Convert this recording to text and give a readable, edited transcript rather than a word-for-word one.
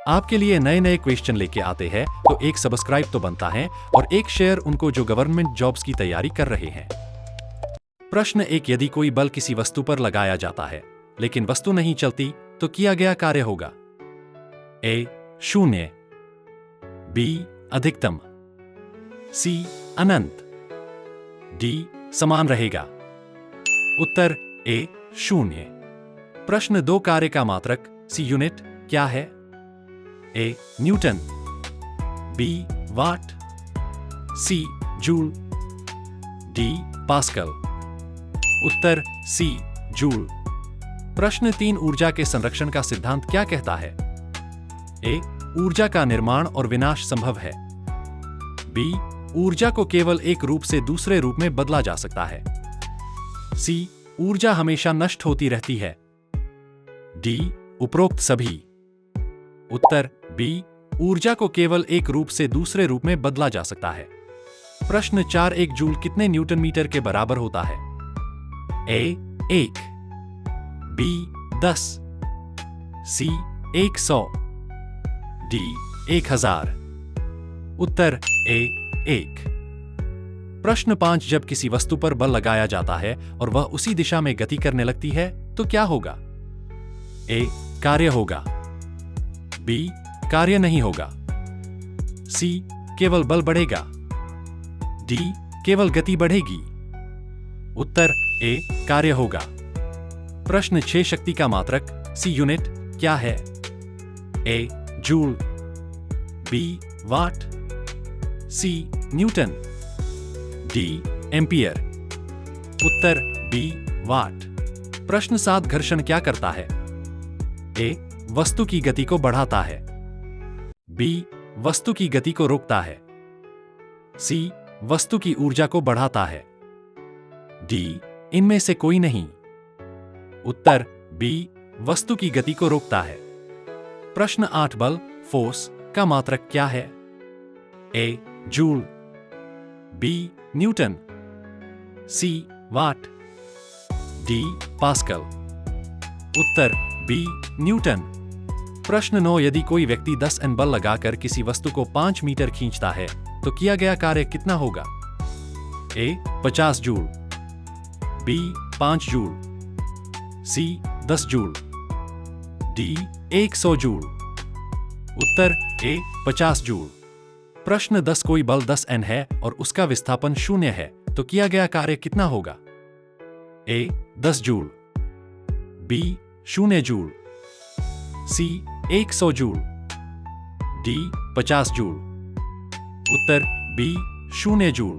आपके लिए नए नए क्वेश्चन लेके आते हैं, तो एक सब्सक्राइब तो बनता है और एक शेयर उनको जो गवर्नमेंट जॉब्स की तैयारी कर रहे हैं। प्रश्न 1, यदि कोई बल किसी वस्तु पर लगाया जाता है लेकिन वस्तु नहीं चलती तो किया गया कार्य होगा। ए 0, बी अधिकतम, सी अनंत, डी समान रहेगा। उत्तर ए 0। प्रश्न 2, कार्य का मात्रक सी यूनिट क्या है? A newton, B watt, C joule, D pascal. उत्तर सी जूल। प्रश्न 3, ऊर्जा के संरक्षण का सिद्धांत क्या कहता है? ए ऊर्जा का निर्माण और विनाश संभव है, बी ऊर्जा को केवल एक रूप से दूसरे रूप में बदला जा सकता है, सी ऊर्जा हमेशा नष्ट होती रहती है, डी उपरोक्त सभी। उत्तर बी ऊर्जा को केवल एक रूप से दूसरे रूप में बदला जा सकता है। प्रश्न 4, 1 जूल कितने न्यूटन मीटर के बराबर होता है? ए 1, बी 10, सी 100, डी 1000। उत्तर ए 1। प्रश्न 5, जब किसी वस्तु पर बल लगाया जाता है और वह उसी दिशा में गति करने लगती है तो क्या होगा? ए कार्य होगा, बी कार्य नहीं होगा, सी केवल बल बढ़ेगा, डी केवल गति बढ़ेगी। उत्तर ए कार्य होगा। प्रश्न 6, शक्ति का मात्रक सी यूनिट क्या है? ए जूल, बी वाट, सी न्यूटन, डी एम्पियर। उत्तर बी वाट। प्रश्न 7, घर्षण क्या करता है? ए वस्तु की गति को बढ़ाता है, बी वस्तु की गति को रोकता है, सी वस्तु की ऊर्जा को बढ़ाता है, डी इनमें से कोई नहीं। उत्तर बी वस्तु की गति को रोकता है। प्रश्न 8, बल फोर्स का मात्रक क्या है? ए जूल, बी न्यूटन, सी वाट, डी पास्कल। उत्तर बी न्यूटन। प्रश्न 9, यदि कोई व्यक्ति 10 N बल लगाकर किसी वस्तु को 5 मीटर खींचता है तो किया गया कार्य कितना होगा? ए 50 जूल, बी 5 जूल, सी 10 जूल, डी 100 जूल। उत्तर ए 50 जूल। प्रश्न 10, कोई बल 10 N है और उसका विस्थापन 0 है तो किया गया कार्य कितना होगा? ए 10 जूल, बी 0 जूल, सी 100 जूल, डी 50 जूल। उत्तर बी 0 जूल।